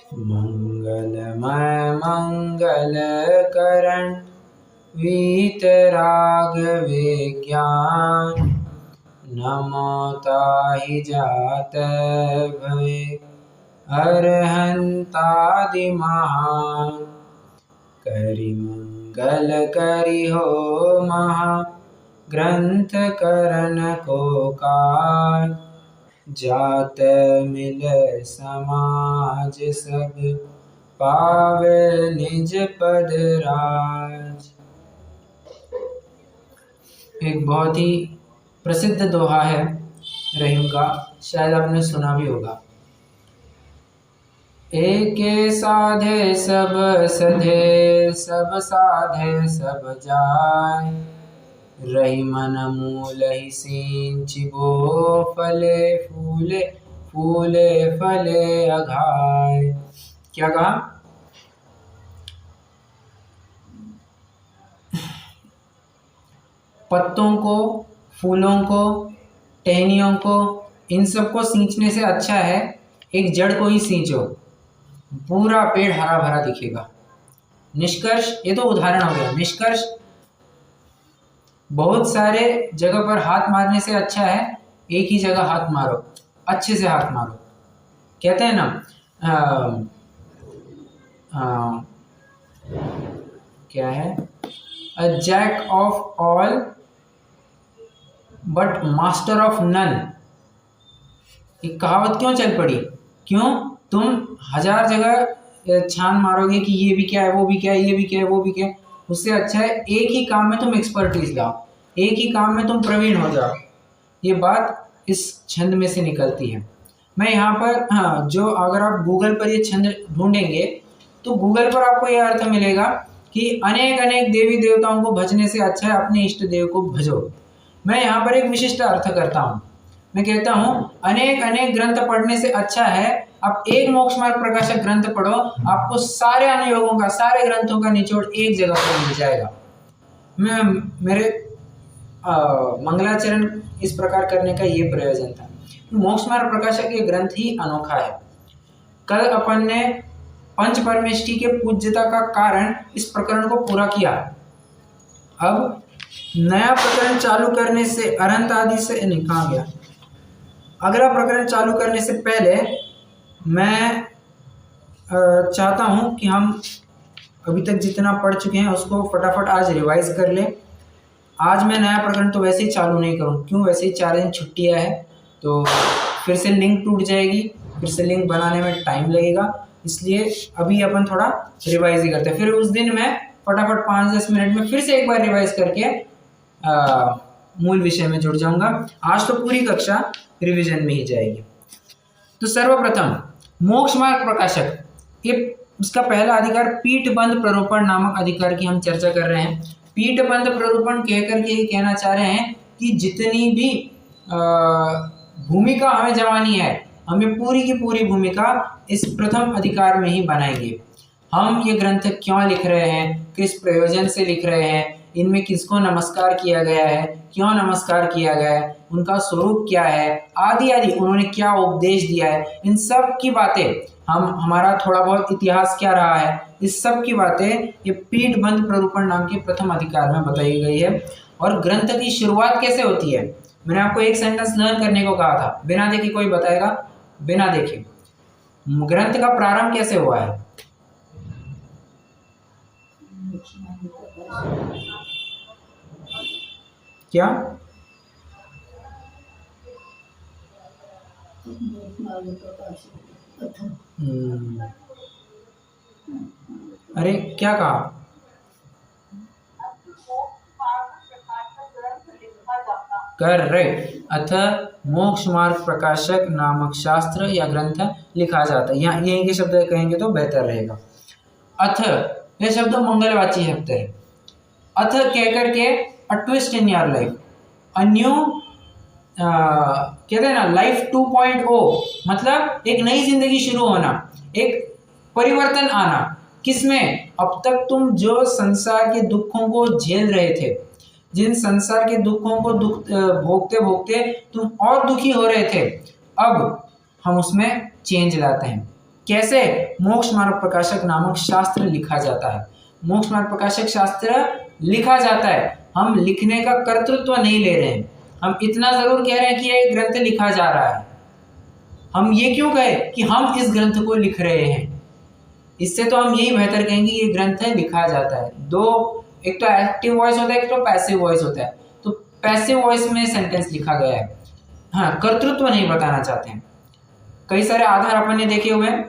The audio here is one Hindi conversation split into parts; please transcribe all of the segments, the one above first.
मंगलमय मंगलकरण वीतराग विज्ञान, नमो ताहि जात भय अरहंतादि महान। करि मंगल करि हो महा ग्रंथ करन को काज, जात मिल समाज सब पावे निज पद राज। एक बहुत ही प्रसिद्ध दोहा है रहीम का, शायद आपने सुना भी होगा। एके साधे सब सधे, सब साधे सब जाय, रही मन मूल ही सिंचिबो, फले फूले फूले फले अघाय। क्या कहा? पत्तों को, फूलों को, टहनियों को, इन सबको सींचने से अच्छा है एक जड़ को ही सींचो, पूरा पेड़ हरा भरा दिखेगा। निष्कर्ष, ये तो उदाहरण हो गया। निष्कर्ष, बहुत सारे जगह पर हाथ मारने से अच्छा है एक ही जगह हाथ मारो, अच्छे से हाथ मारो। कहते हैं ना क्या है, a jack of all but master of none. एक कहावत क्यों चल पड़ी? क्यों? तुम 1000 जगह छान मारोगे कि ये भी क्या है, वो भी क्या है, ये भी क्या है, वो भी क्या है, उससे अच्छा है एक ही काम में तुम एक्सपर्टीज लाओ, एक ही काम में तुम प्रवीण हो जाओ। ये बात इस छंद में से निकलती है। मैं यहाँ पर जो अगर आप गूगल पर ये छंद ढूंढेंगे तो गूगल पर आपको ये अर्थ मिलेगा कि अनेक अनेक देवी देवताओं को भजने से अच्छा है अपने इष्ट देव को भजो। मैं यहाँ पर एक विशिष्ट अर्थ करता हूँ। मैं कहता हूँ अनेक अनेक ग्रंथ पढ़ने से अच्छा है आप एक मोक्ष मार्ग प्रकाशक ग्रंथ पढ़ो, आपको सारे अनुयोगों का, सारे ग्रंथों का निचोड़ एक जगह पर मिल जाएगा। मैं मेरे मंगलाचरण इस प्रकार करने का ये प्रयोजन था। मोक्ष मार्ग प्रकाशक ये ग्रंथ ही अनोखा है। कल अपन ने पंच परमेष्टि के पूज्यता का कारण इस प्रकरण को पूरा किया। अब नया प्रकरण चालू करने से अरहंत आदि से कहा गया, अगला प्रकरण चालू करने से पहले मैं चाहता हूं कि हम अभी तक जितना पढ़ चुके हैं उसको फटाफट आज रिवाइज कर लें। आज मैं नया प्रकरण तो वैसे ही चालू नहीं करूं, क्यों? वैसे ही 4 दिन छुट्टियां है तो फिर से लिंक टूट जाएगी, फिर से लिंक बनाने में टाइम लगेगा, इसलिए अभी अपन थोड़ा रिवाइज ही करते हैं। फिर उस दिन मैं फटाफट 5-10 मिनट में फिर से एक बार रिवाइज करके मूल विषय में जुड़ जाऊंगा। आज तो पूरी कक्षा रिवीजन में ही जाएगी। तो सर्वप्रथम मोक्ष मार्ग प्रकाशक, ये उसका पहला अधिकार पीठबंध प्ररूपण नामक अधिकार की हम चर्चा कर रहे हैं। पीठबंध प्ररूपण कहकर के ये कहना चाह रहे हैं कि जितनी भी भूमिका हमें जमानी है, हमें पूरी की पूरी भूमिका इस प्रथम अधिकार में ही बनाएंगे। हम ये ग्रंथ क्यों लिख रहे हैं, किस प्रयोजन से लिख रहे हैं, इनमें किसको नमस्कार किया गया है, क्यों नमस्कार किया गया है, उनका स्वरूप क्या है, आदि आदि, उन्होंने क्या उपदेश दिया है, इन सब की बातें, हमारा थोड़ा बहुत इतिहास क्या रहा है, इस सब की बातें ये पीठबंध प्ररूपण नाम के प्रथम अधिकार में बताई गई है। और ग्रंथ की शुरुआत कैसे होती है, मैंने आपको एक सेंटेंस लर्न करने को कहा था, बिना देखे कोई बताएगा? बिना देखे ग्रंथ का प्रारंभ कैसे हुआ है? क्या? अरे क्या कहा? करेक्ट। अथ मोक्ष मार्ग प्रकाशक नामक शास्त्र या ग्रंथ लिखा जाता है। यहाँ यहीं के शब्द कहेंगे तो बेहतर रहेगा। अथ, यह शब्द मंगलवाची शब्द है। अथ कहकर के a twist in your life, a new, कहते हैं ना लाइफ 2.0, मतलब एक नई जिंदगी शुरू होना, एक परिवर्तन आना। किसमें? अब तक तुम जो संसार के दुखों को झेल रहे थे, जिन संसार के दुखों को भोगते भोगते तुम और दुखी हो रहे थे, अब हम उसमें चेंज लाते हैं। कैसे मोक्ष मार्ग प्रकाशक नामक शास्त्र लिखा जाता है। मोक्ष मार्ग प्रकाशक शास्त्र लिखा जाता है, हम लिखने का कर्तृत्व नहीं ले रहे हैं। हम इतना जरूर कह रहे हैं कि ये ग्रंथ लिखा जा रहा है। हम ये क्यों कहे कि हम इस ग्रंथ को लिख रहे हैं, इससे तो हम यही बेहतर कहेंगे ये ग्रंथ है, लिखा जाता है। दो, एक तो एक्टिव वॉइस होता है, एक तो पैसिव वॉइस होता है। तो पैसिव वॉइस में सेंटेंस लिखा गया है, हाँ, कर्तृत्व नहीं बताना चाहते हैं। कई सारे आधार अपन ने देखे हुए हैं।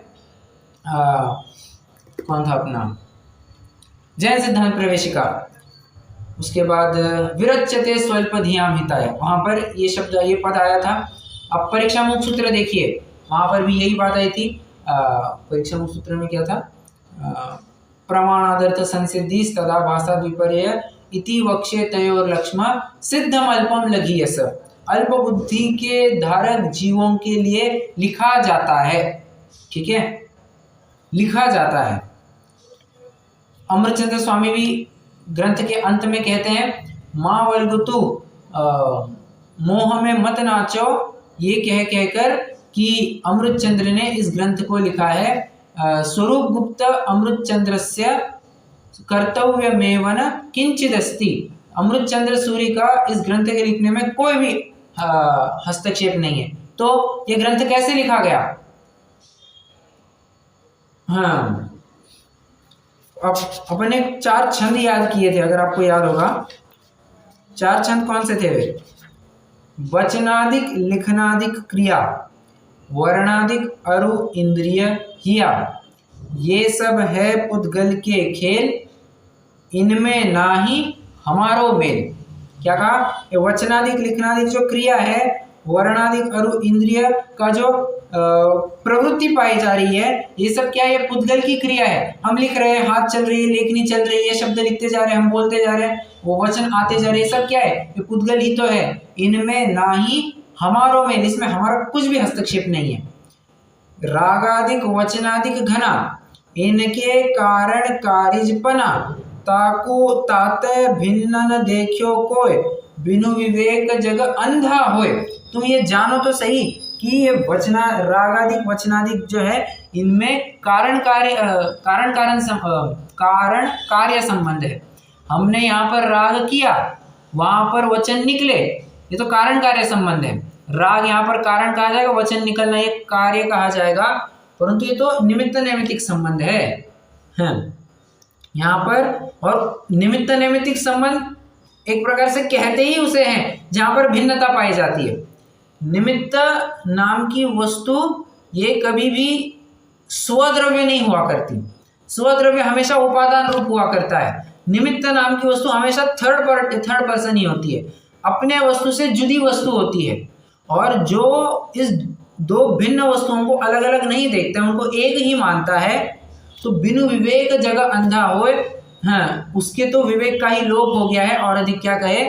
कौन था अपना जैन सिद्धांत प्रवेशिका, उसके बाद विरच्यते स्वल्प धियाम हिताय, वहां पर ये शब्द, ये पद आया था। अब परीक्षा मुख सूत्र देखिए, वहां पर भी यही बात आई थी। परीक्षा मुख सूत्र में क्या था, प्रमाणादर्थ संसिद्धि तदा भाषा द्विपर्य इति वक्षे तयोर लक्ष्मा सिद्धम अल्पम लघीयस, अल्प बुद्धि के धारक जीवों के लिए लिखा जाता है। ठीक है, लिखा जाता है। अमृतचंद्र स्वामी भी ग्रंथ के अंत में कहते हैं, माँ वल्गुतु मोह में मत नाचो, ये कहकर कि अमृतचंद्र ने इस ग्रंथ को लिखा है। स्वरूप गुप्त अमृतचंद्रस्य कर्तव्यमेवन किंचिदस्ति, अमृतचंद्र सूरी का इस ग्रंथ के लिखने में कोई भी हस्तक्षेप नहीं है। तो ये ग्रंथ कैसे लिखा गया? हाँ, अब अपने 4 छंद याद किए थे, अगर आपको याद होगा। 4 छंद कौन से थे वे? वचनादिक लिखनादिक क्रिया, वर्णादिक अरु इंद्रिय हिया, ये सब है पुद्गल के खेल, इनमें ना ही हमारो मेल। क्या कहा? ये वचनादिक लिखनादिक जो क्रिया है, वर्णादिक अरु इंद्रिय का जो प्रवृत्ति पाई जा रही है, ये सब क्या है? ये पुद्गल की क्रिया है। हम लिख रहे हैं, हाथ चल रही है, लेखनी चल रही है, शब्द लिखते जा रहे हैं, हम बोलते जा रहे हैं, वो वचन आते जा रहे हैं, सब क्या है? ये पुद्गल ही तो है। इनमें ना ही हमारो में, इसमें हमारा कुछ भी हस्तक्षेप नहीं है। रागादिक वचनादिक घना, इनके कारण कारिजपना, ताको तात भिन्न न देखियो कोय, बिनु विवेक जग अंधा होए। तुम ये जानो तो सही कि ये रागादिक वचनादिक जो है, इनमें कारण कार्य संबंध है। हमने यहाँ पर राग किया, वहां पर वचन निकले, ये तो कारण कार्य संबंध है। राग यहाँ पर कारण कहा जाएगा, वचन निकलना ये कार्य कहा जाएगा, परंतु ये तो निमित्त नैमित्तिक संबंध है। यहाँ पर, और निमित्त नैमित्तिक संबंध एक प्रकार से कहते ही उसे हैं जहां पर भिन्नता पाई जाती है। निमित्त नाम की वस्तु ये कभी भी स्वद्रव्य नहीं हुआ करती। स्वद्रव्य हमेशा उपादान रूप हुआ करता है। निमित्त नाम की वस्तु हमेशा थर्ड पर्सन ही होती है, अपने वस्तु से जुदी वस्तु होती है। और जो इस 2 भिन्न वस्तुओं को अलग अलग नहीं देखता, उनको एक ही मानता है, तो बिनु विवेक जग अंधा होए, हाँ, उसके तो विवेक का ही लोप हो गया है। और अधिक क्या कहे,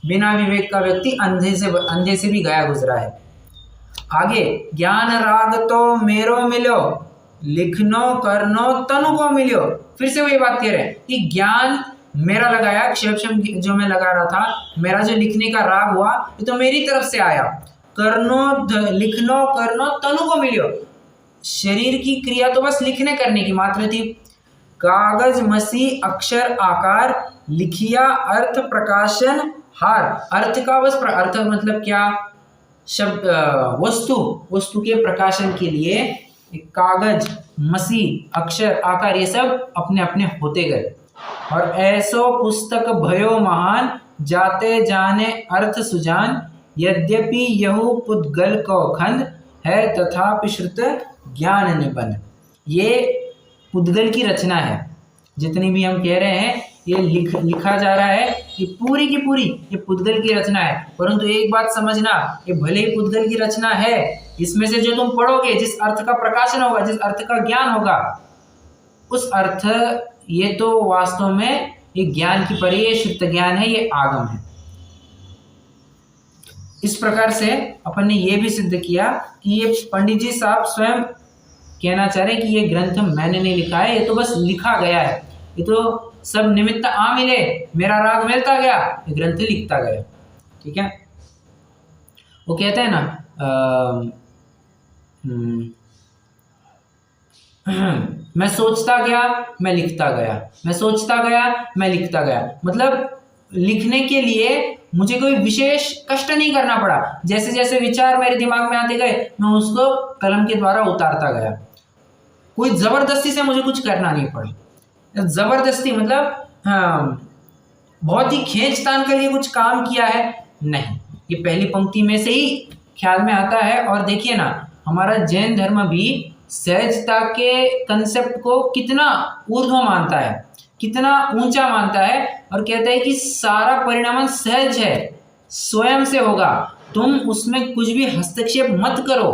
बिना विवेक का व्यक्ति अंधे से भी गया गुजरा है। आगे, ज्ञान राग तो मेरो मिलो, लिखनो करनो तनु को मिलो। फिर से वही बात कह रहे हैं कि ज्ञान मेरा लगाया, क्षेपशम जो मैं लगा रहा था, मेरा जो लिखने का राग हुआ, ये तो मेरी तरफ से आया। लिखनो करनो तनु को मिलो, शरीर की क्रिया तो बस लिखने करने की मात्र थी। कागज मसी अक्षर आकार, लिखिया अर्थ प्रकाशन हार। अर्थ का बस अर्थ मतलब क्या? शब्द, वस्तु के प्रकाशन के लिए कागज मसी अक्षर आकार ये सब अपने अपने होते गए। और ऐसो पुस्तक भयो महान, जाते जाने अर्थ सुजान, यद्यपि यहु पुद्गल को खंड है, तथापि श्रुत ज्ञान निबंध। ये पुद्गल की रचना है। जितनी भी हम कह रहे हैं ये लिखा जा रहा है, ये पूरी की पूरी ये पुद्गल की रचना है। परंतु एक बात समझना, ये भले ही पुद्गल की रचना है, इसमें से जो तुम पढ़ोगे, जिस अर्थ का प्रकाशन होगा, जिस अर्थ का ज्ञान होगा, उस अर्थ, ये तो वास्तव में ये ज्ञान की परी, ये शुद्ध ज्ञान है, ये आगम है। इस प्रकार से अपन ने ये भी सिद्ध किया कि ये पंडित जी साहब स्वयं कहना चाह रहे हैं कि ये ग्रंथ मैंने नहीं लिखा है, ये तो बस लिखा गया है। ये तो सब निमित्त आ मिले, मेरा राग मिलता गया, ये ग्रंथ लिखता गया। ठीक है, वो कहते हैं ना, मैं सोचता गया, मैं लिखता गया, मैं सोचता गया, मैं लिखता गया। मतलब लिखने के लिए मुझे कोई विशेष कष्ट नहीं करना पड़ा। जैसे जैसे विचार मेरे दिमाग में आते गए, मैं उसको कलम के द्वारा उतारता गया। कोई जबरदस्ती से मुझे कुछ करना नहीं पड़ा। जबरदस्ती मतलब हाँ, बहुत ही खींचतान के लिए कुछ काम किया है, नहीं। ये पहली पंक्ति में से ही ख्याल में आता है। और देखिए ना, हमारा जैन धर्म भी सहजता के कंसेप्ट को कितना ऊर्ध्व मानता है, कितना ऊंचा मानता है, और कहता है कि सारा परिणाम सहज है, स्वयं से होगा, तुम उसमें कुछ भी हस्तक्षेप मत करो,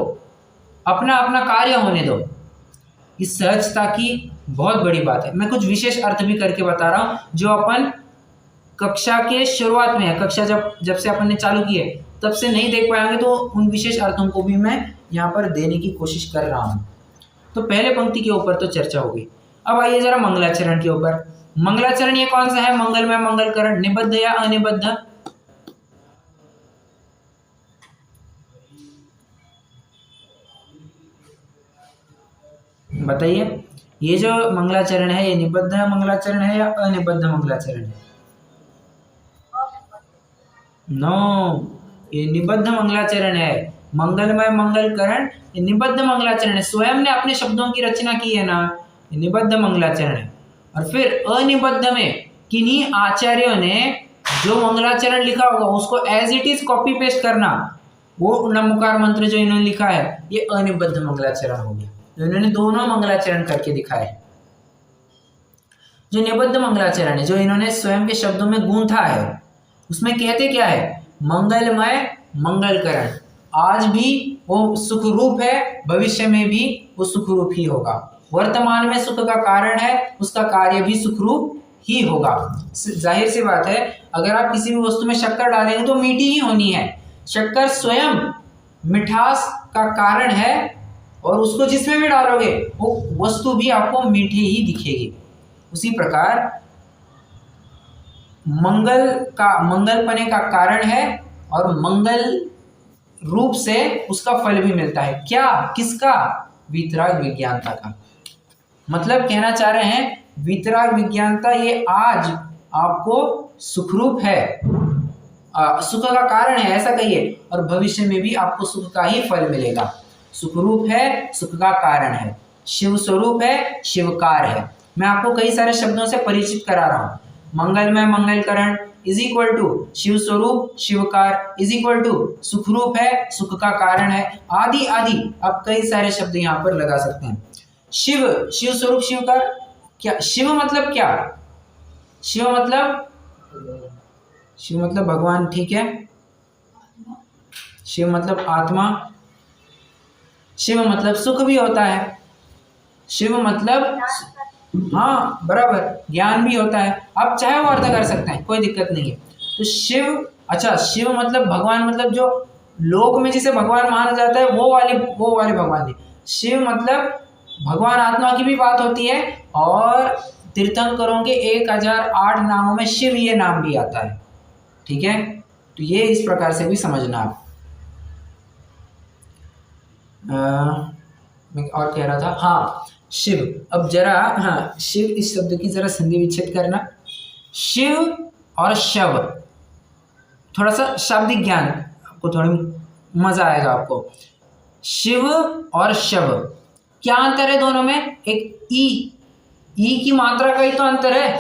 अपना अपना कार्य होने दो। इस सहजता की बहुत बड़ी बात है। मैं कुछ विशेष अर्थ भी करके बता रहा हूँ जो अपन कक्षा के शुरुआत में है, कक्षा जब से अपन ने चालू की है तब से नहीं देख पाएंगे, तो उन विशेष अर्थों को भी मैं यहाँ पर देने की कोशिश कर रहा हूँ। तो पहले पंक्ति के ऊपर तो चर्चा होगी। अब आइए जरा मंगलाचरण के ऊपर। मंगलाचरण ये कौन सा है? मंगलमय मंगलकरण, निबद्ध या अनिबद्ध? बताइए, ये जो मंगलाचरण है ये निबद्ध मंगलाचरण है या अनिबद्ध मंगलाचरण है? नो, ये निबद्ध मंगलाचरण है। मंगलमय मंगलकरण ये निबद्ध मंगलाचरण है। स्वयं ने अपने शब्दों की रचना की है ना, ये निबद्ध मंगलाचरण है। और फिर अनिबद्ध में किन्हीं आचार्यों ने जो मंगलाचरण लिखा होगा उसको as it is copy paste करना, वो नमोकार मंत्र जो इन्होंने लिखा है ये अनिबद्ध मंगलाचरण हो गया। तो इन्होंने दोनों मंगलाचरण करके दिखाए। जो निबद्ध मंगलाचरण है, जो इन्होंने स्वयं के शब्दों में गूंथा है, उसमें कहते क्या है? मंगलमय मंगलकरण, आज भी वो सुखरूप है, भविष्य में भी वो सुखरूप ही होगा। वर्तमान में सुख का कारण है, उसका कार्य भी सुखरूप ही होगा। जाहिर सी बात है, अगर आप किसी भी वस्तु में शक्कर डालेंगे तो मीठी ही होनी है। शक्कर स्वयं मिठास का कारण है, और उसको जिसमें भी डालोगे वो वस्तु भी आपको मीठी ही दिखेगी। उसी प्रकार मंगलपने का कारण है, और मंगल रूप से उसका फल भी मिलता है। क्या? किसका? वीतराग विज्ञानता का। मतलब कहना चाह रहे हैं वीतराग विज्ञानता ये आज आपको सुखरूप है, सुख का कारण है ऐसा कहिए, और भविष्य में भी आपको सुख का ही फल मिलेगा। सुखरूप है, सुख का कारण है, शिव स्वरूप है, शिवकार है। मैं आपको कई सारे शब्दों से परिचित करा रहा हूँ। मंगलमय मंगलकरण इज इक्वल टू शिव स्वरूप शिवकार इज इक्वल टू सुखरूप है, सुख का कारण है, आदि आदि। आप कई सारे शब्द यहाँ पर लगा सकते हैं। शिव, शिव स्वरूप शिवकार, क्या शिव मतलब क्या? शिव मतलब भगवान, ठीक है। शिव मतलब आत्मा, शिव मतलब सुख भी होता है, शिव मतलब हाँ बराबर, ज्ञान भी होता है। आप चाहे वो अर्थ कर सकते हैं, कोई दिक्कत नहीं है। तो शिव, अच्छा शिव मतलब भगवान, मतलब जो लोक में जिसे भगवान माना जाता है वो वाले भगवान नहीं। शिव मतलब भगवान आत्मा की भी बात होती है, और तीर्थंकरों के 1008 नामों में शिव ये नाम भी आता है, ठीक है। तो ये इस प्रकार से भी समझना आप। मैं और कह रहा था, हाँ शिव। अब जरा हाँ शिव इस शब्द की जरा संधि विच्छेद करना। शिव और शव, थोड़ा सा शाब्दिक ज्ञान, आपको थोड़ी मजा आएगा आपको। शिव और शव, क्या अंतर है दोनों में? एक ई की मात्रा का ही तो अंतर है,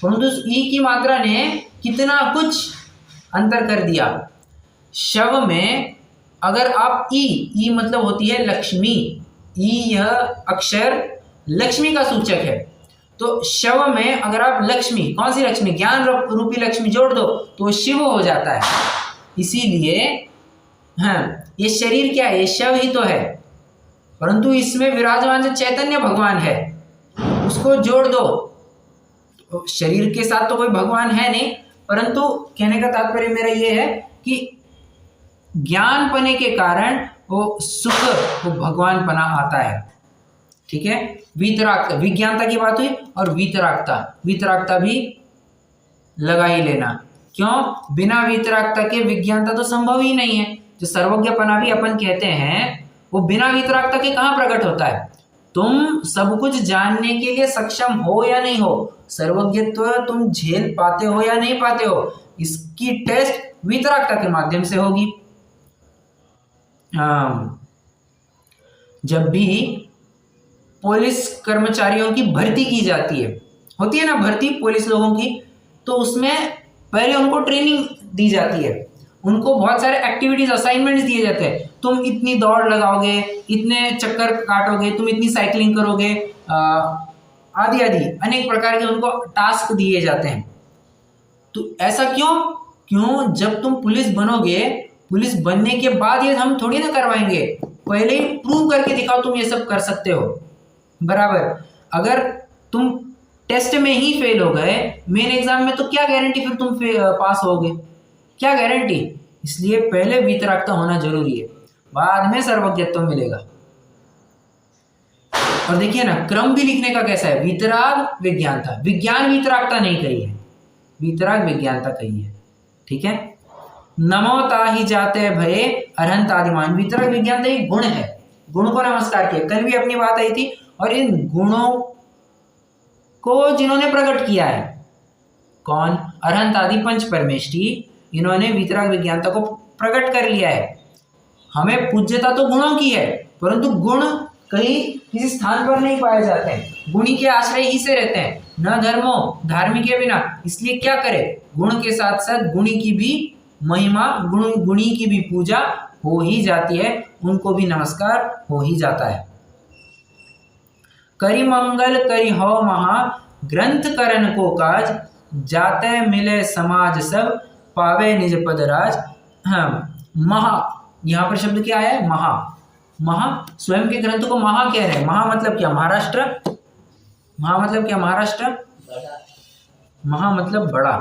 परंतु ई की मात्रा ने कितना कुछ अंतर कर दिया। शव में अगर आप ई मतलब होती है लक्ष्मी, ई यह अक्षर लक्ष्मी का सूचक है। तो शव में अगर आप लक्ष्मी, कौन सी लक्ष्मी? ज्ञान रूपी लक्ष्मी जोड़ दो तो शिव हो जाता है। इसीलिए हाँ, ये शरीर क्या है? ये शव ही तो है, परंतु इसमें विराजमान जो चैतन्य भगवान है उसको जोड़ दो। तो शरीर के साथ तो कोई भगवान है नहीं, परंतु कहने का तात्पर्य मेरा ये है कि ज्ञान पने के कारण वो सुख, वो भगवान पना आता है, ठीक है। वीतरागता, विज्ञानता की बात हुई, और वीतरागता भी लगा ही लेना। क्यों? बिना वीतरागता के विज्ञानता तो संभव ही नहीं है। जो सर्वज्ञपना भी अपन कहते हैं वो बिना वीतरागता के कहाँ प्रकट होता है? तुम सब कुछ जानने के लिए सक्षम हो या नहीं हो, सर्वज्ञत्व तुम झेल पाते हो या नहीं पाते हो, इसकी टेस्ट वीतरागता के माध्यम से होगी। जब भी पुलिस कर्मचारियों की भर्ती की जाती है, होती है ना भर्ती पुलिस लोगों की, तो उसमें पहले उनको ट्रेनिंग दी जाती है, उनको बहुत सारे एक्टिविटीज असाइनमेंट्स दिए जाते हैं। तुम इतनी दौड़ लगाओगे, इतने चक्कर काटोगे, तुम इतनी साइकिलिंग करोगे, आदि आदि अनेक प्रकार के उनको टास्क दिए जाते हैं। तो ऐसा क्यों जब तुम पुलिस बनोगे, पुलिस बनने के बाद ये हम थोड़ी ना करवाएंगे, पहले ही प्रूव करके दिखाओ तुम ये सब कर सकते हो। बराबर, अगर तुम टेस्ट में ही फेल हो गए मेन एग्जाम में, तो क्या गारंटी फिर तुम पास होगे, क्या गारंटी। इसलिए पहले वीतरागता होना जरूरी है, बाद में सर्वज्ञत्व मिलेगा। और देखिए ना क्रम भी लिखने का कैसा है, वीतराग विज्ञानता, विज्ञान वीतरागता नहीं कही है, वीतराग विज्ञानता कही है। ठीक है, नमोता ही जाते भये अरहंत आदिमान, वीतराग विज्ञानता एक गुण है, गुण को नमस्कार किया, कल भी अपनी बात आई थी। और इन गुणों को जिन्होंने प्रकट किया है, कौन, अरहंत आदि पंच परमेष्ठी, इन्होंने वीतराग विज्ञानता को प्रकट कर लिया है। हमें पूज्यता तो गुणों की है, परंतु गुण कहीं किसी स्थान पर नहीं पाए जाते हैं, गुणी के आश्रय ही से रहते हैं, न धर्मो धार्मिक के बिना। इसलिए क्या करें, गुण के साथ साथ गुणी की भी महिमा, गुणी की भी पूजा हो ही जाती है, उनको भी नमस्कार हो ही जाता है। करी मंगल करी हो महा, ग्रंथ करण को काज, जाते मिले समाज सब, पावे निज पद राज। हाँ, महा, यहाँ पर शब्द क्या है, महा, महा, स्वयं के ग्रंथ को महा कह रहे हैं। महा मतलब क्या, महाराष्ट्र, महा मतलब क्या, महाराष्ट्र, महा मतलब बड़ा।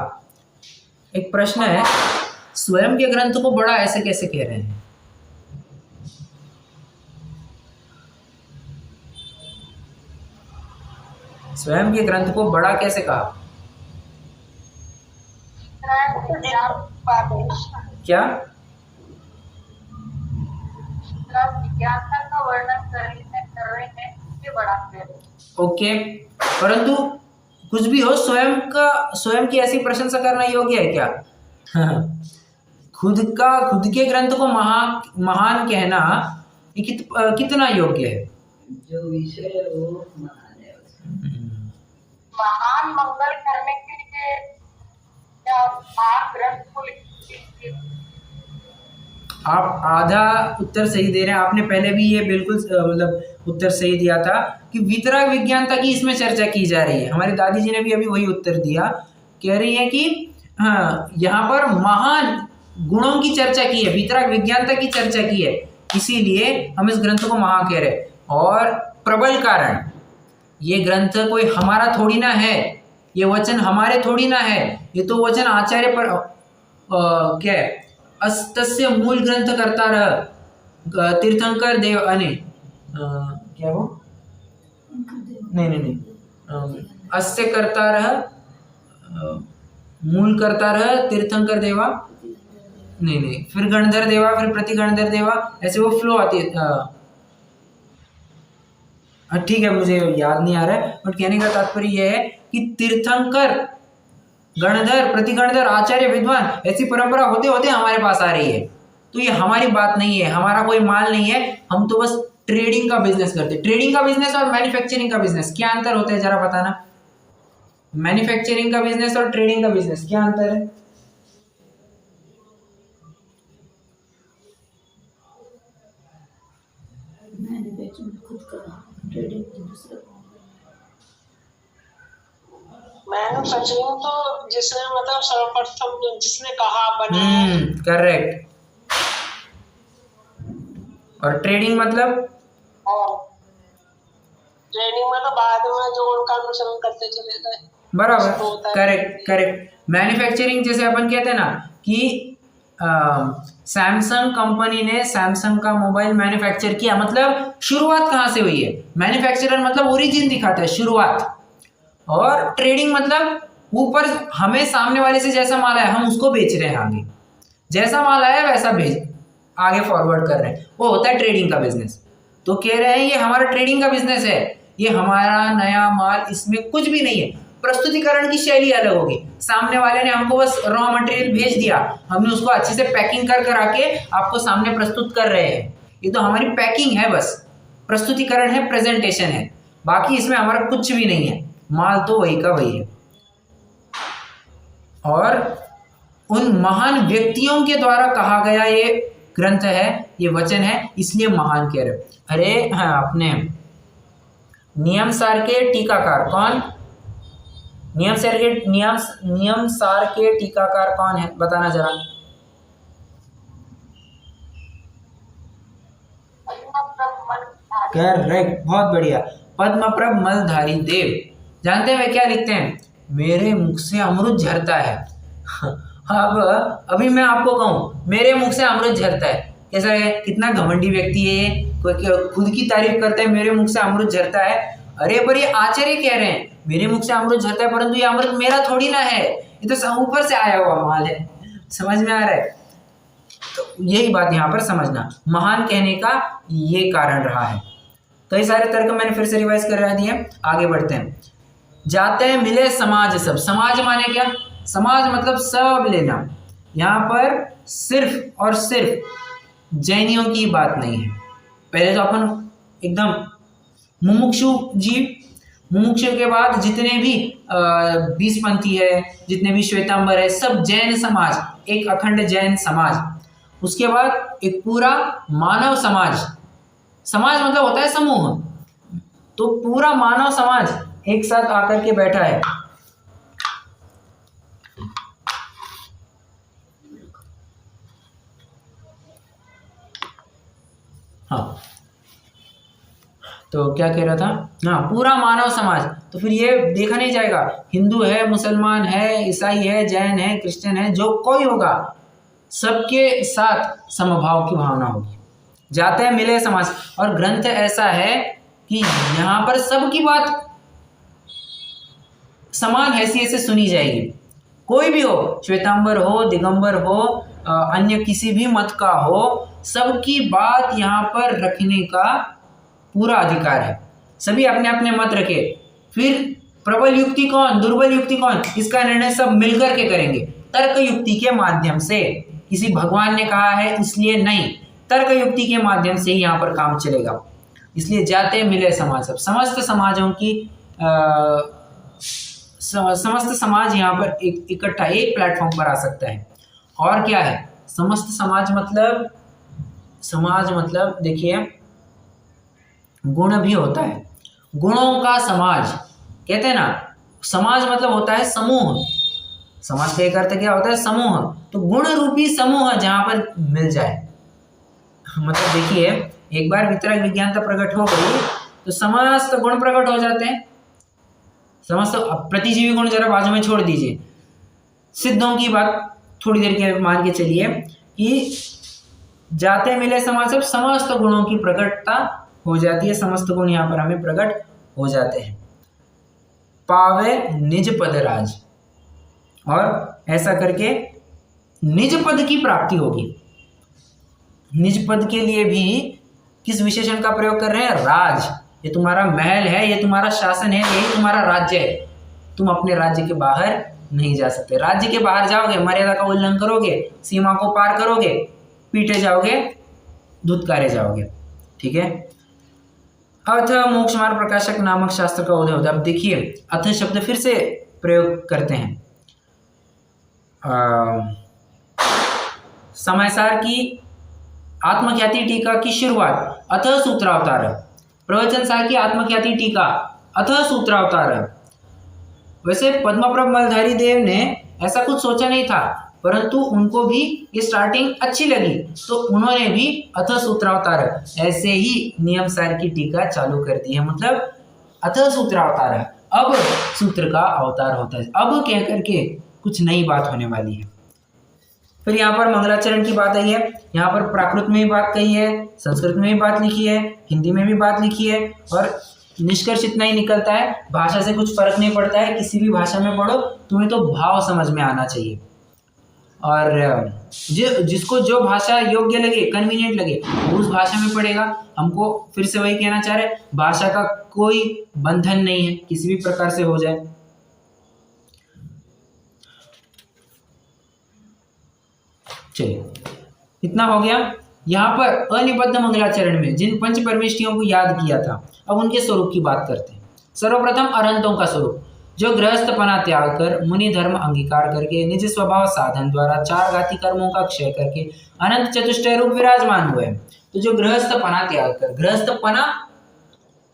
एक प्रश्न है, स्वयं के ग्रंथ को बड़ा ऐसे कैसे कह रहे हैं, स्वयं के ग्रंथ को बड़ा कैसे कहा, क्या, का वर्णन कर रहे हैं, ये बड़ा है। ओके, परंतु कुछ भी हो, स्वयं की ऐसी प्रशंसा करना योग्य है क्या? खुद के ग्रंथ को महान कहना ये कितना योग्य है? जो विषय वो महान मंगल करने के लिए ग्रंथ को आप आधा उत्तर सही दे रहे हैं। आपने पहले भी ये बिल्कुल मतलब उत्तर सही दिया था कि वीतराग विज्ञानता की इसमें चर्चा की जा रही है। हमारी दादी जी ने भी अभी वही उत्तर दिया, कह रही है कि हाँ, यहाँ पर महान गुणों की चर्चा की है, वीतराग विज्ञानता की चर्चा की है, इसीलिए हम इस ग्रंथ को महा कह रहे। और प्रबल कारण, ये ग्रंथ कोई हमारा थोड़ी ना है, ये वचन हमारे थोड़ी ना है, ये तो वचन आचार्य पर क्या है, अस्तस्य मूल ग्रंथ करता रह तीर्थंकर देव अने क्या वो नहीं अस्य करता रह मूल करता रह तीर्थंकर देवा, नहीं फिर गणधर देवा, फिर प्रतिगणधर देवा, ऐसे वो फ्लो आती है। ठीक है, मुझे याद नहीं आ रहा है, बट कहने का तात्पर्य यह है कि तीर्थंकर, गणधर, प्रतिगणधर, आचार्य, विद्वान, ऐसी परंपरा होते होते हमारे पास आ रही है। तो ये हमारी बात नहीं है, हमारा कोई माल नहीं है, हम तो बस ट्रेडिंग का बिजनेस करते हैं। ट्रेडिंग का बिजनेस और मैन्युफैक्चरिंग का बिजनेस क्या अंतर होता है, जरा बताना। मैन्युफैक्चरिंग का बिजनेस और ट्रेडिंग का बिजनेस क्या अंतर है? मैन्युफैक्चरिंग तो जिसने मतलब सर्वप्रथम जिसने कहा बना, करेक्ट। और ट्रेडिंग मतलब बाद में जो उनका अनुसरण करते चले गए। बराबर, करेक्ट। मैन्युफैक्चरिंग जैसे अपन कहते हैं ना कि सैमसंग कंपनी ने सैमसंग का मोबाइल मैन्युफैक्चर किया, मतलब शुरुआत कहाँ से हुई है। मैन्युफैक्चरर मतलब ओरिजिन दिखाता है, शुरुआत। और ट्रेडिंग मतलब ऊपर हमें सामने वाले से जैसा माल आया हम उसको बेच रहे हैं, आगे जैसा माल आया वैसा भेज आगे फॉरवर्ड कर रहे हैं, वो होता है ट्रेडिंग का बिजनेस। तो कह रहे हैं ये हमारा ट्रेडिंग का बिजनेस है, ये हमारा नया माल, इसमें कुछ भी नहीं है। प्रस्तुतिकरण की शैली अलग होगी। सामने वाले ने हमको बस रॉ मटेरियल भेज दिया, हमने उसको अच्छे से पैकिंग कर कर आके आपको सामने प्रस्तुत कर रहे हैं, ये तो हमारी पैकिंग है, बस प्रस्तुतिकरण है, प्रेजेंटेशन है, बाकी इसमें हमारा कुछ भी नहीं है, माल तो वही का वही है। और उन महान व्यक्तियों के द्वारा कहा गया ये ग्रंथ है, ये वचन है, इसलिए महान कह रहे। अरे हाँ, अपने नियम सार के टीकाकार कौन, नियम सार के टीकाकार कौन है, बताना जरा। करेक्ट, बहुत बढ़िया, पद्मप्रभ मलधारी देव। जानते हैं वे क्या लिखते हैं? मेरे मुख से अमृत झरता है। अब अभी मैं आपको कहूँ मेरे मुख से अमृत झरता है, कैसा है? कितना घमंडी व्यक्ति है ये, कोई खुद की तारीफ करता है, मेरे मुख से अमृत झरता है। अरे पर ये आचार्य कह रहे हैं मेरे मुख से अमृत झरता है, परंतु ये अमृत मेरा थोड़ी ना है, ये तो ऊपर से आया हुआ माल है। समझ में आ रहा है? तो यही बात यहाँ पर समझना, महान कहने का ये कारण रहा है। कई सारे तर्क मैंने फिर से रिवाइज करा दिए, आगे बढ़ते हैं। जाते मिले समाज सब। समाज माने क्या? समाज मतलब सब लेना। यहाँ पर सिर्फ और सिर्फ जैनियों की बात नहीं है। पहले तो अपन एकदम मुमुक्षु जीव, मुमुक्षु के बाद जितने भी 20 पंथी है, जितने भी श्वेतांबर है, सब जैन समाज, एक अखंड जैन समाज। उसके बाद एक पूरा मानव समाज, समाज मतलब होता है समूह, तो पूरा मानव समाज एक साथ आकर के बैठा है। हाँ, तो क्या कह रहा था? हाँ, पूरा मानव समाज। तो फिर ये देखा नहीं जाएगा हिंदू है, मुसलमान है, ईसाई है, जैन है, क्रिश्चियन है, जो कोई होगा सबके साथ समभाव की भावना होगी। जाते हैं मिले समाज। और ग्रंथ ऐसा है कि यहाँ पर सबकी बात समान हैसियत से सुनी जाएगी। कोई भी हो, श्वेतांबर हो, दिगंबर हो, अन्य किसी भी मत का हो, सबकी बात यहाँ पर रखने का पूरा अधिकार है। सभी अपने अपने मत रखे। फिर प्रबल युक्ति कौन, दुर्बल युक्ति कौन, इसका निर्णय सब मिलकर के करेंगे, तर्क युक्ति के माध्यम से। किसी भगवान ने कहा है इसलिए नहीं, तर्क युक्ति के माध्यम से ही यहाँ पर काम चलेगा। इसलिए जाते मिले समाज सब, समस्त समाजों की समस्त समाज यहाँ पर इकट्ठा एक प्लेटफॉर्म पर आ सकता है। और क्या है समस्त समाज मतलब? समाज मतलब देखिए गुण भी होता है, गुणों का समाज कहते हैं ना। समाज मतलब होता है समूह, समाज का एक अर्थ क्या होता है? समूह। तो गुण रूपी समूह जहाँ पर मिल जाए, मतलब देखिए एक बार वितरक विज्ञानता प्रकट हो गई तो समस्त गुण प्रकट हो जाते हैं। समस्त प्रतिजीवी गुण जरा बाजू में छोड़ दीजिए, सिद्धों की बात थोड़ी देर के मान के चलिए कि जाते मिले समाज सब, समस्त गुणों की प्रकटता हो जाती है, समस्त गुण यहाँ पर हमें प्रकट हो जाते हैं। पावे निज पद राज, और ऐसा करके निज पद की प्राप्ति होगी। निज पद के लिए भी किस विशेषण का प्रयोग कर रहे हैं? राज। ये तुम्हारा महल है, ये तुम्हारा शासन है, यही तुम्हारा राज्य है। तुम अपने राज्य के बाहर नहीं जा सकते। राज्य के बाहर जाओगे, मर्यादा का उल्लंघन करोगे, सीमा को पार करोगे, पीटे जाओगे, धुतकारे जाओगे। ठीक है। अथ मोक्ष मार्ग प्रकाशक नामक शास्त्र का उदय होता है। अब देखिए अथ शब्द फिर से प्रयोग करते हैं। समयसार की आत्मख्याति टीका की शुरुआत अथ सूत्रावतार, प्रवचन सार की आत्मख्याति टीका अथ सूत्रावतार। वैसे पद्मप्रभ मलधारी देव ने ऐसा कुछ सोचा नहीं था, परंतु उनको भी ये स्टार्टिंग अच्छी लगी तो उन्होंने भी अथ सूत्रावतार ऐसे ही नियम सार की टीका चालू कर दी है। मतलब अथ सूत्रावतार, अब सूत्र का अवतार होता है, अब कह करके कुछ नई बात होने वाली है। फिर यहाँ पर मंगलाचरण की बात आई है, यहाँ पर प्राकृत में भी बात कही है, संस्कृत में भी बात लिखी है, हिंदी में भी बात लिखी है। और निष्कर्ष इतना ही निकलता है, भाषा से कुछ फर्क नहीं पड़ता है, किसी भी भाषा में पढ़ो तुम्हें तो भाव समझ में आना चाहिए। और जिसको जो भाषा योग्य लगे, कन्वीनियंट लगे, वो उस भाषा में पढ़ेगा। हमको फिर से वही कहना चाह रहे, भाषा का कोई बंधन नहीं है, किसी भी प्रकार से हो जाए। चलिए, इतना हो गया। यहाँ पर अनिबद्ध मंगलाचरण में जिन पंच परमेष्टियों को याद किया था, अब उनके स्वरूप की बात करते हैं। सर्वप्रथम अनंतों का स्वरूप, जो गृहस्थपना त्याग कर मुनि धर्म अंगीकार करके निज स्वभाव साधन द्वारा चार घाती कर्मों का क्षय करके अनंत चतुष्टय रूप विराजमान हुए। तो जो गृहस्थपना त्याग कर, गृहस्थपना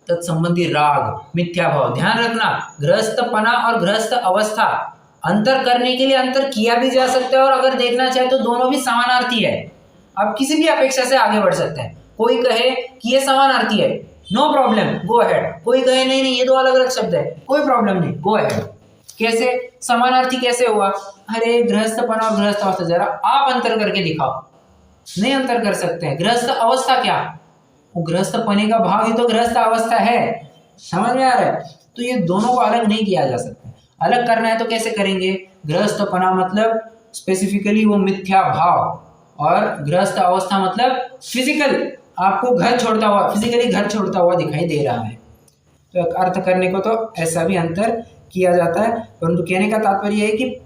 तत्संबंधी राग, मिथ्या भाव, ध्यान रखना, गृहस्थपना और गृहस्थ अवस्था अंतर करने के लिए अंतर किया भी जा सकता है, और अगर देखना चाहे तो दोनों भी समानार्थी है। आप किसी भी अपेक्षा से आगे बढ़ सकते हैं। कोई कहे कि ये समानार्थी है, नो प्रॉब्लम, गो अहेड। कोई कहे नहीं नहीं ये दो अलग अलग शब्द है, कोई प्रॉब्लम नहीं, गो अहेड। कैसे समानार्थी कैसे हुआ? अरे गृहस्थपना और गृहस्थ अवस्था जरा आप अंतर करके दिखाओ। नहीं अंतर कर सकते हैं। गृहस्थ अवस्था क्या? वो गृहस्थपने का भाव ही तो गृहस्थ अवस्था है। समझ में आ रहा है? तो ये दोनों को अलग नहीं किया जा सकता। अलग करना है तो कैसे करेंगे? गृहस्थपना मतलब स्पेसिफिकली वो मिथ्या भाव, और गृहस्थ अवस्था मतलब फिजिकल, आपको घर छोड़ता हुआ, फिजिकली घर छोड़ता हुआ दिखाई दे रहा है। तो अर्थ करने को तो ऐसा भी अंतर किया जाता है, परंतु कहने का तात्पर्य है कि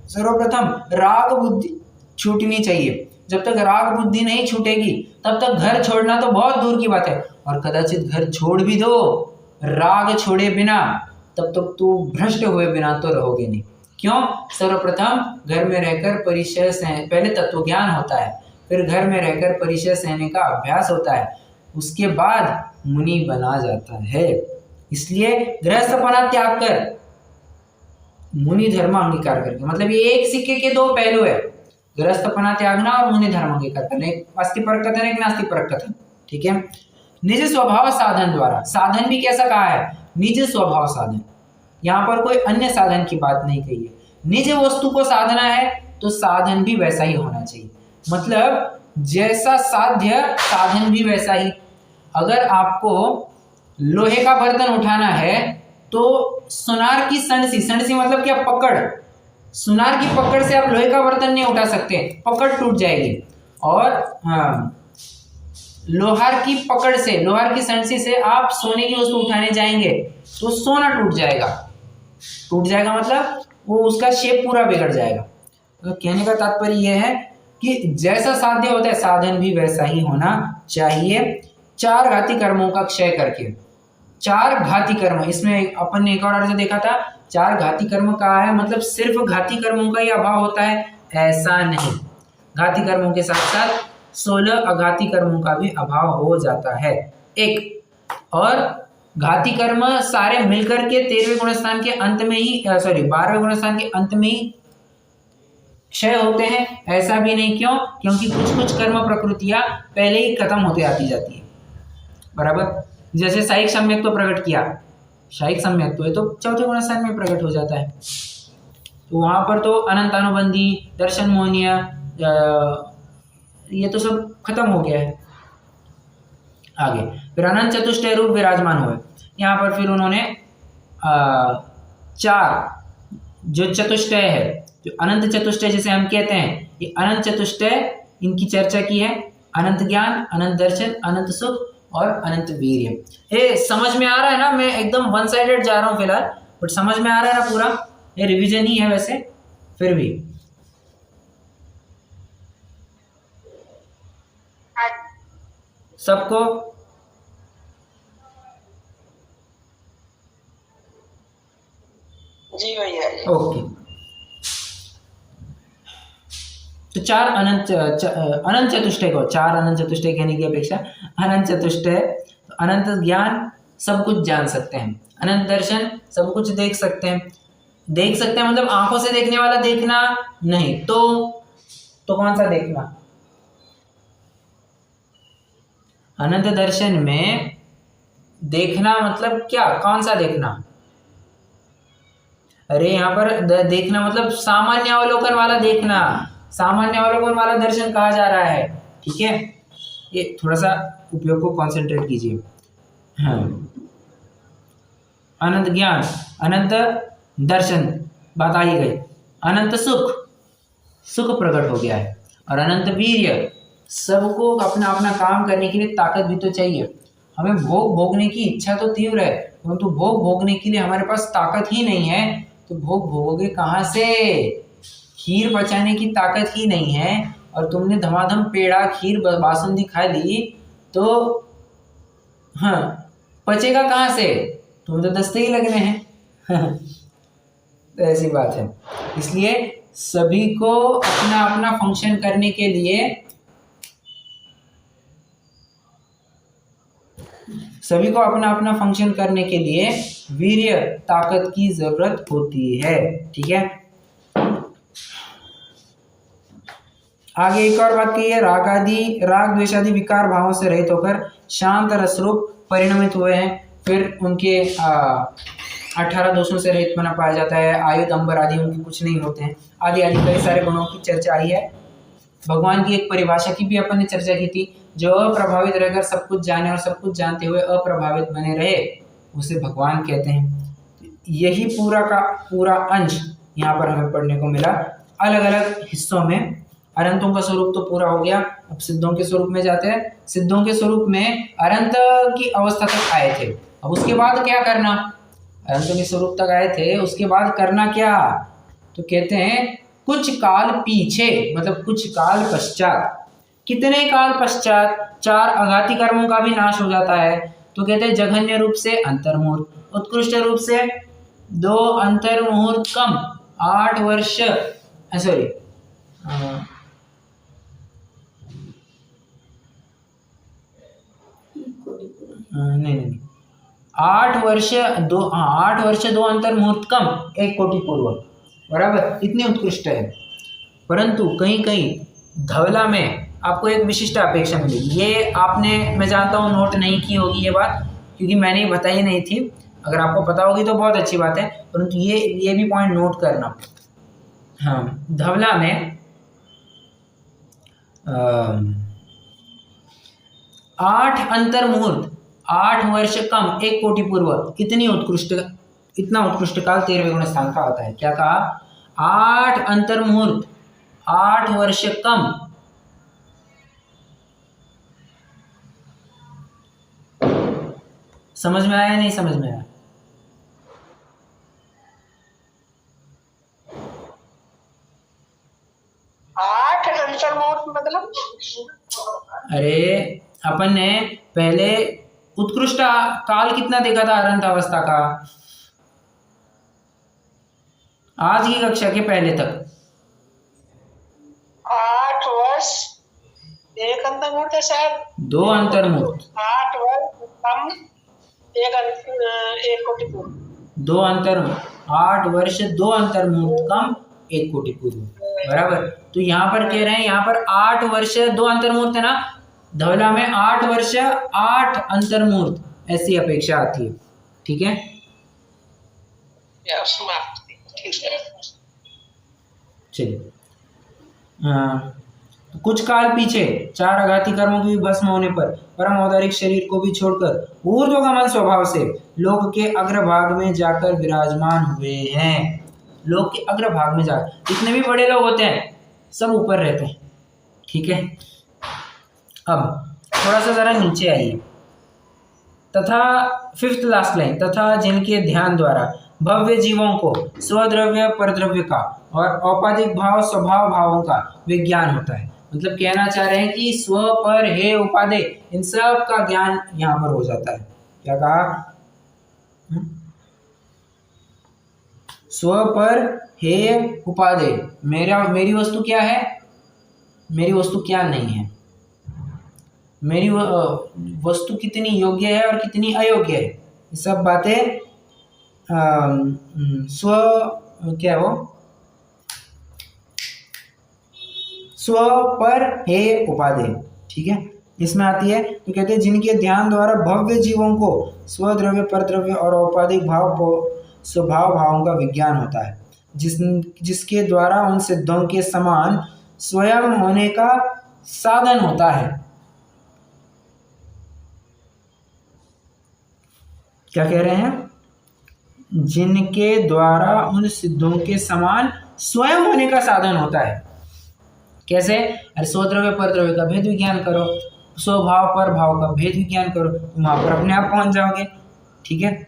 सर्वप्रथम राग बुद्धि छूटनी चाहिए। जब तक राग बुद्धि नहीं छूटेगी तब तक घर छोड़ना तो बहुत दूर की बात है, और कदाचित घर छोड़ भी दो राग छोड़े बिना, तब तक तो भ्रष्ट हुए बिना तो रहोगे नहीं। क्यों? सर्वप्रथम घर में रहकर परिचय सहने, पहले तत्व ज्ञान होता है, फिर घर में रहकर परिचय सहने का अभ्यास होता है, उसके बाद मुनि बना जाता है। इसलिए गृहस्थपना त्याग कर मुनि धर्म अंगीकार करके, मतलब ये एक सिक्के के दो पहलू है, गृहस्थपना त्यागना और मुनि धर्म अंगीकार करना। एक आस्तिपरक कथन, एक नास्तिपरक कथन। ठीक है। निज स्वभाव साधन द्वारा, साधन भी कैसा कहा है? निज स्वभाव साधन। यहाँ पर कोई अन्य साधन की बात नहीं कही है। निज वस्तु को साधना है तो साधन भी वैसा ही होना चाहिए, मतलब जैसा साध्य साधन भी वैसा ही। अगर आपको लोहे का बर्तन उठाना है तो सुनार की सणसी, सणसी मतलब क्या? पकड़। सुनार की पकड़ से आप लोहे का बर्तन नहीं उठा सकते, पकड़ टूट जाएगी। और लोहार की पकड़ से, लोहार की सणसी से आप सोने की वस्तु उठाने जाएंगे तो सोना टूट जाएगा। टूट जाएगा मतलब वो उसका शेप पूरा बिगड़ जाएगा। तो कहने का तात्पर्य यह है कि जैसा साध्य होता है साधन भी वैसा ही होना चाहिए। चार घाती कर्मों का क्षय करके, चार घाती कर्म, इसमें अपन ने एक और अर्थ देखा था, चार घाती कर्म कहा है मतलब सिर्फ घाती कर्मों का ही अभाव होता है, ऐसा नहीं। घाती कर्मों के साथ साथ 16 अघाती कर्मों का भी अभाव हो जाता है। एक और घाती कर्म सारे मिलकर के 13वें गुणस्थान के अंत में ही, 12वें गुणस्थान के अंत में ही क्षय होते हैं, ऐसा भी नहीं। क्यों? क्योंकि कुछ कुछ कर्म प्रकृतियां पहले ही खत्म होते आती जाती है। बराबर। जैसे साहिक सम्यक्त्व प्रकट किया, साहिक सम्यक्त्व है तो चौथे गुणस्थान में प्रकट हो जाता है, तो वहां पर तो अनंतानुबंधी, दर्शन मोहनीय, ये तो सब खत्म हो गया है। आगे फिर अनंत चतुष्टय रूप विराजमान हुए। यहाँ पर फिर उन्होंने चार जो चतुष्टय है, जो अनंत चतुष्टय जिसे हम कहते हैं, ये अनंत चतुष्टय इनकी चर्चा की है। अनंत ज्ञान, अनंत दर्शन, अनंत सुख और अनंत वीर्य। ये समझ में आ रहा है ना? मैं एकदम वन साइडेड जा रहा हूँ फिलहाल, बट समझ में आ रहा है ना पूरा? ये रिवीजन ही है वैसे, फिर भी सबको जी भैया। ओके। तो चार अनंत चतुष्टय को, चार अनंत चतुष्टय कहने की अपेक्षा अनंत चतुष्टय, अनंत ज्ञान सब कुछ जान सकते हैं, अनंत दर्शन सब कुछ देख सकते हैं। देख सकते हैं मतलब आंखों से देखने वाला देखना नहीं, तो कौन सा देखना? अनंत दर्शन में देखना मतलब क्या? कौन सा देखना? अरे यहाँ पर देखना मतलब सामान्य अवलोकन वाला देखना, सामान्य अवलोकन वाला दर्शन कहा जा रहा है। ठीक है, ये थोड़ा सा उपयोग को कंसंट्रेट कीजिए। हाँ, अनंत ज्ञान, अनंत दर्शन बात आई गई। अनंत सुख, सुख प्रकट हो गया है। और अनंत वीर्य, सबको अपना अपना काम करने के लिए ताकत भी तो चाहिए। हमें भोग भोगने की इच्छा तो तीव्र है, परंतु भोग भोगने के लिए हमारे पास ताकत ही नहीं है, तो भोग भोगोगे कहाँ से? खीर पचाने की ताकत ही नहीं है और तुमने धमाधम पेड़ा खीर बासुंदी खा ली तो हाँ पचेगा कहाँ से? तुम तो दस्ते ही लगने हैं। तो ऐसी बात है। इसलिए सभी को अपना अपना फंक्शन करने के लिए वीर्य ताकत की जरूरत होती है। ठीक है, आगे एक और बात कही है, राग द्वेष आदि विकार भावों से रहित होकर शांत रसरूप परिणमित हुए हैं। फिर उनके 18 दोषों से रहित बना पाया जाता है। आयुध अंबर आदि उनके कुछ नहीं होते हैं, आदि आदि कई सारे गुणों की चर्चा आई है। भगवान की एक परिभाषा की भी अपन ने चर्चा की थी, जो अप्रभावित रहकर सब कुछ जाने और सब कुछ जानते हुए अप्रभावित बने रहे, उसे भगवान कहते हैं। यही पूरा का पूरा अंश यहाँ पर हमें पढ़ने को मिला। अलग अलग हिस्सों में अनंतों का स्वरूप तो पूरा हो गया, अब सिद्धों के स्वरूप में जाते हैं। सिद्धों के स्वरूप में अनंत की अवस्था तक आए थे, अब उसके बाद क्या करना? अनंत के स्वरूप तक आए थे, उसके बाद करना क्या? तो कहते हैं कुछ काल पीछे, मतलब कुछ काल पश्चात। कितने काल पश्चात? 4 आघाती कर्मों का भी नाश हो जाता है। तो कहते हैं जघन्य रूप से अंतर्मुहूर्त, उत्कृष्ट रूप से 2 अंतर्मुहूर्त कम 8 वर्ष, सॉरी नहीं 8 वर्ष 2 अंतर्मुहूर्त कम 1 कोटि पूर्व, बराबर, इतनी उत्कृष्ट है। परंतु कहीं कहीं धवला में आपको एक विशिष्ट अपेक्षा मिली। ये आपने, मैं जानता हूँ, नोट नहीं की होगी ये बात, क्योंकि मैंने बताई नहीं थी। अगर आपको पता होगी तो बहुत अच्छी बात है, परंतु ये भी पॉइंट नोट करना। हाँ, धवला में 8 अंतर्मुहूर्त 8 वर्ष कम 1 कोटि पूर्व, इतना उत्कृष्ट काल 13वें गुण स्थान का आता है। क्या कहा? 8 अंतर्मुहूर्त 8 वर्ष कम, समझ में आया? नहीं समझ में आया? मतलब अरे अपन ने पहले उत्कृष्ट काल कितना देखा था अनंत अवस्था का, आज की कक्षा के पहले तक 8 वर्ष 1 अंतर्मुहूर्त है शायद, 2 अंतर्मुहूर्त 8 वर्ष कम 1 कोटि पूर्व, 2 अंतर्मुहूर्त 8 वर्ष 2 अंतर्मुहूर्त कम 1 कोटि पूर्व, बराबर। तो यहाँ पर कह रहे हैं, यहाँ पर 8 वर्ष 2 अंतर्मुहूर्त है ना, धवला में 8 वर्ष 8 अंतर्मुहूर्त, ऐसी अपेक्षा आती है। ठीक है, चलिए। कुछ काल पीछे 4 आघाती कर्मों के भस्म होने पर परम औदारिक शरीर को भी छोड़कर ऊर्ध्वगमन स्वभाव से लोक के अग्रभाग में जाकर विराजमान हुए हैं। लोक के अग्रभाग में जाकर, जितने भी बड़े लोग होते हैं सब ऊपर रहते हैं। ठीक है, अब थोड़ा सा जरा नीचे आइए। तथा 5th लास्ट लाइन, तथा जिनके ध्यान द्वारा भव्य जीवों को स्वद्रव्य परद्रव्य का और औपाधिक भाव स्वभाव भावों का विज्ञान होता है। मतलब कहना चाह रहे हैं कि स्व पर हे उपादेय, इन सब का ज्ञान यहाँ पर हो जाता है। क्या कहा? स्व पर हे उपादेय, मेरी वस्तु क्या है, मेरी वस्तु क्या नहीं है, मेरी वस्तु कितनी योग्य है और कितनी अयोग्य है, ये सब बातें स्व पर हे उपादेय, ठीक है, इसमें आती है। तो कहते हैं जिनके ध्यान द्वारा भव्य जीवों को स्वद्रव्य परद्रव्य और औपाधिक भाव को स्वभाव भावों का विज्ञान होता है, जिसके द्वारा उन सिद्धों के समान स्वयं होने का साधन होता है। क्या कह रहे हैं? जिनके द्वारा उन सिद्धों के समान स्वयं होने का साधन होता है। कैसे? अरे स्वद्रव्य परद्रव्य का भेद विज्ञान करो, स्वभाव पर भाव का भेद विज्ञान करो, वहां पर अपने आप पहुंच जाओगे। ठीक है,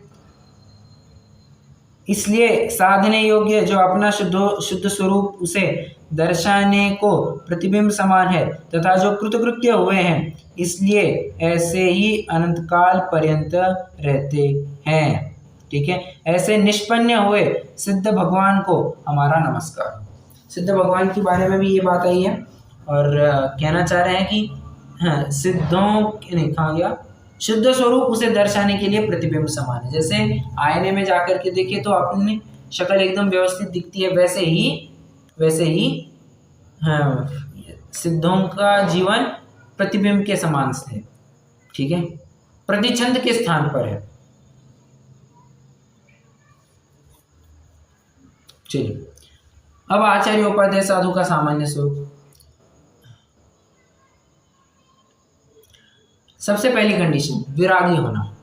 इसलिए साधने योग्य जो अपना शुद्ध स्वरूप उसे दर्शाने को प्रतिबिंब समान है तथा जो कृतकृत्य हुए हैं इसलिए ऐसे ही अनंत काल पर्यंत रहते हैं। ठीक है, ऐसे निष्पन्न हुए सिद्ध भगवान को हमारा नमस्कार। सिद्ध भगवान के बारे में भी ये बात आई है और कहना चाह रहे हैं कि हाँ, सिद्धों नहीं, कहा गया, शुद्ध स्वरूप उसे दर्शाने के लिए प्रतिबिंब समान है। जैसे आईने में जाकर के देखिए तो अपनी शक्ल एकदम व्यवस्थित दिखती है, वैसे ही हाँ, सिद्धों का जीवन प्रतिबिंब के समान है। ठीक है, प्रतिछंद के स्थान पर है। चलिए, अब आचार्य उपाध्याय साधु का सामान्य स्वरूप। सबसे पहली कंडीशन विरागी होना।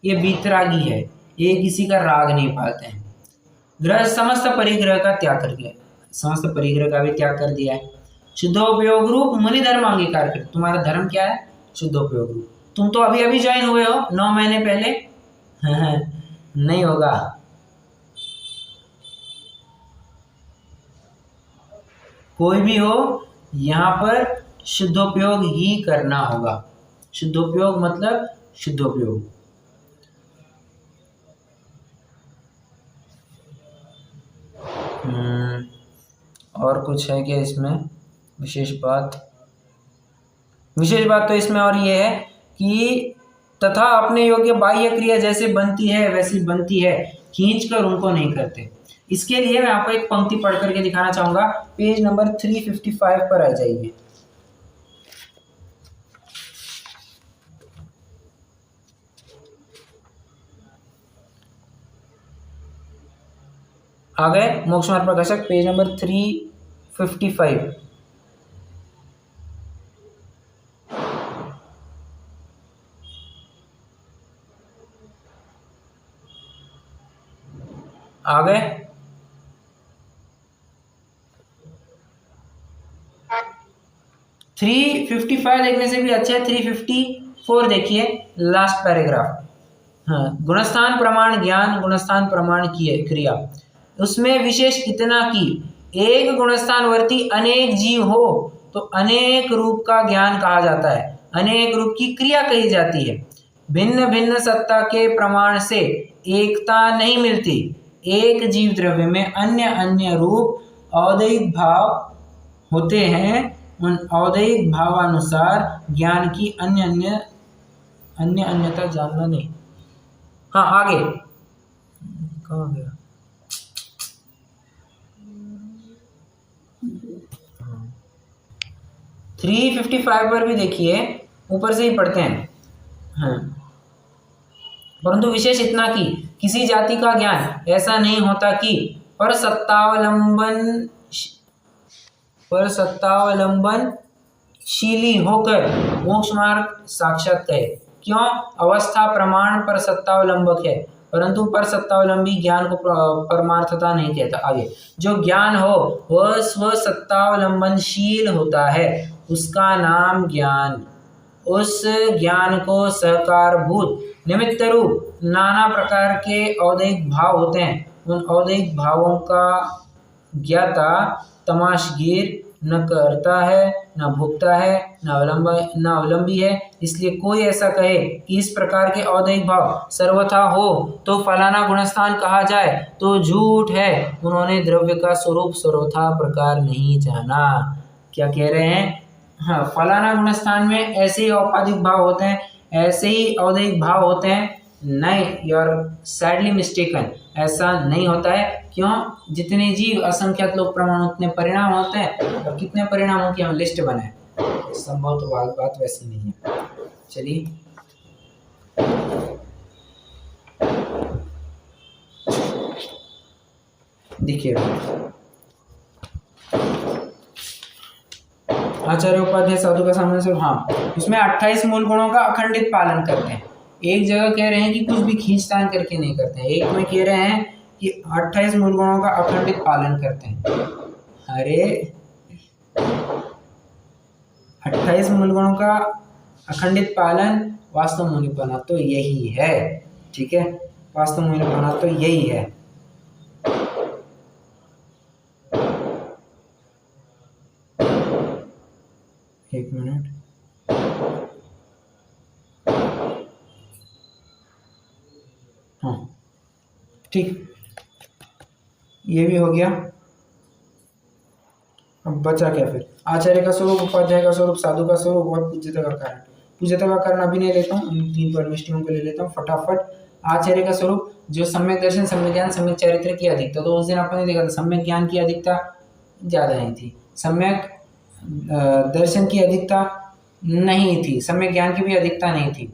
ये बीतरागी है, ये किसी का राग नहीं पालते हैं। ग्रह समस्त परिग्रह का त्याग कर दिया, समस्त परिग्रह का भी त्याग कर दिया है। शुद्धोपयोग रूप मुनि धर्म अंगीकार कर। तुम्हारा धर्म क्या है? शुद्धोपयोग रूप। तुम तो अभी अभी ज्वाइन हुए हो 9 महीने पहले। नहीं होगा, कोई भी हो यहाँ पर शुद्धोपयोग ही करना होगा। शुद्धोपयोग मतलब शुद्धोपयोग। और कुछ है क्या इसमें विशेष बात? विशेष बात तो इसमें और ये है कि तथा अपने योग्य बाह्य क्रिया जैसे बनती है वैसी बनती है, खींच कर उनको नहीं करते। इसके लिए मैं आपको एक पंक्ति पढ़ करके दिखाना चाहूंगा। पेज नंबर 355 पर आ जाइए। आ गए? मोक्ष मार्ग प्रकाशक पेज नंबर 355। आ गए? थ्री 355 देखने से भी अच्छा है 354 देखिए, लास्ट पैराग्राफ। हाँ, गुणस्थान प्रमाण ज्ञान, गुणस्थान प्रमाण क्रिया। उसमें विशेष इतना कि एक गुणस्थानवर्ती अनेक जीव हो तो अनेक रूप का ज्ञान कहा जाता है, अनेक रूप की क्रिया कही जाती है। भिन्न भिन्न सत्ता के प्रमाण से एकता नहीं मिलती। एक जीव द्रव्य में अन्य अन्य रूप औदैहिक भाव होते हैं, उन औदैहिक भावानुसार ज्ञान की अन्य अन्यता जानना नहीं। हाँ, आगे कहाँ गया? हाँ, 355 पर भी देखिए, ऊपर से ही पढ़ते हैं। हाँ, परंतु विशेष इतना कि किसी जाति का ज्ञान ऐसा नहीं होता कि पर सत्तावलंबनशीली होकर मोक्ष मार्ग साक्षात कहे। क्यों? अवस्था प्रमाण पर सत्तावलंबक है, परंतु पर सत्तावलंबी ज्ञान को परमार्थता नहीं कहता। आगे, जो ज्ञान हो वह स्व सत्तावलंबनशील होता है, उसका नाम ज्ञान। उस ज्ञान को सहकारभूत निमित्त रूप नाना प्रकार के औदैहिक भाव होते हैं। उन औदैहिक भावों का ज्ञाता तमाशगीर न करता है, न भोगता है, न अवलंबी है। इसलिए कोई ऐसा कहे कि इस प्रकार के औदैहिक भाव सर्वथा हो तो फलाना गुणस्थान कहा जाए तो झूठ है। उन्होंने द्रव्य का स्वरूप सर्वथा प्रकार नहीं जाना। क्या कह रहे हैं? हाँ, फलाना गुणस्थान में ऐसे ही औपाधिक भाव होते हैं, ऐसे ही औदैहिक भाव होते हैं। नहीं, यू आर सैडली मिस्टेकन। ऐसा नहीं होता है। क्यों? जितने जीव असंख्यात लोक प्रमाण उतने परिणाम होते हैं, और कितने परिणामों की हम लिस्ट बनाए, संभव तो बात वैसी नहीं है। चलिए, देखिए आचार्य उपाध्याय साधु का सामने से। हाँ, इसमें 28 मूल गुणों का अखंडित पालन करते हैं। एक जगह कह रहे हैं कि कुछ भी खींचतान करके नहीं करते हैं, एक में कह रहे हैं कि 28 मूल गुणों का अखंडित पालन करते हैं। अरे 28 मूल गुणों का अखंडित पालन वास्तव मुनिपना तो यही है। ठीक है, वास्तव मुनिपना तो यही है। एक मिनट, हाँ ठीक, ये भी हो गया। अब बचा क्या फिर? आचार्य का स्वरूप, उपाध्याय का स्वरूप, साधु का स्वरूप और पूज्यता का कारण। पूज्यता का कारण अभी नहीं लेता हूँ, इन 3 परमिष्टियों को ले लेता हूँ फटाफट। आचार्य का स्वरूप, जो सम्यक दर्शन, सम्यक ज्ञान, सम्यक चारित्र की अधिकता, तो उस दिन आपने देखा था सम्यक ज्ञान की अधिकता ज्यादा नहीं थी, सम्यक दर्शन की अधिकता नहीं थी, सम्यक ज्ञान की भी अधिकता नहीं थी,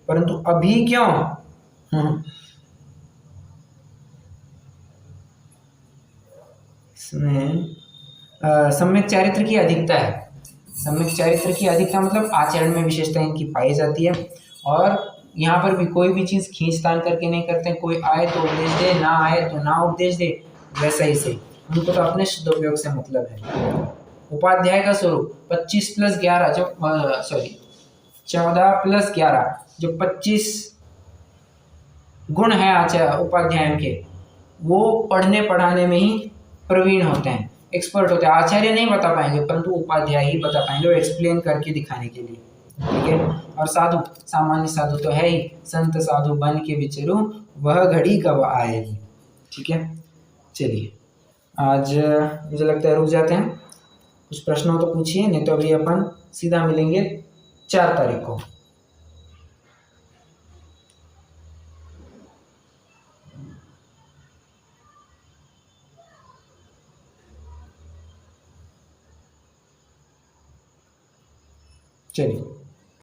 परंतु अभी क्यों इसमें सम्यक चारित्र की अधिकता है। सम्यक चारित्र की अधिकता मतलब आचरण में विशेषता इनकी पाई जाती है। और यहाँ पर भी कोई भी चीज खींचतान करके नहीं करते, कोई आए तो उपदेश दे, ना आए तो ना उपदेश दे, वैसा ही सही, उनको तो अपने शुद्ध उपयोग से मतलब है। उपाध्याय का स्वरूप 25 + 11 जो 14 + 11 जो 25 गुण है आचार्य उपाध्यायों के, वो पढ़ने पढ़ाने में ही प्रवीण होते हैं, एक्सपर्ट होते हैं। आचार्य नहीं बता पाएंगे, परंतु उपाध्याय ही बता पाएंगे, वो एक्सप्लेन करके दिखाने के लिए। ठीक है, और साधु, सामान्य साधु तो है ही, संत साधु बन के विचरू, वह घड़ी कब आएगी। ठीक है, चलिए आज मुझे लगता है रुक जाते हैं, कुछ प्रश्न हो तो पूछिए, नहीं तो अभी अपन सीधा मिलेंगे 4 तारीख को। चलिए।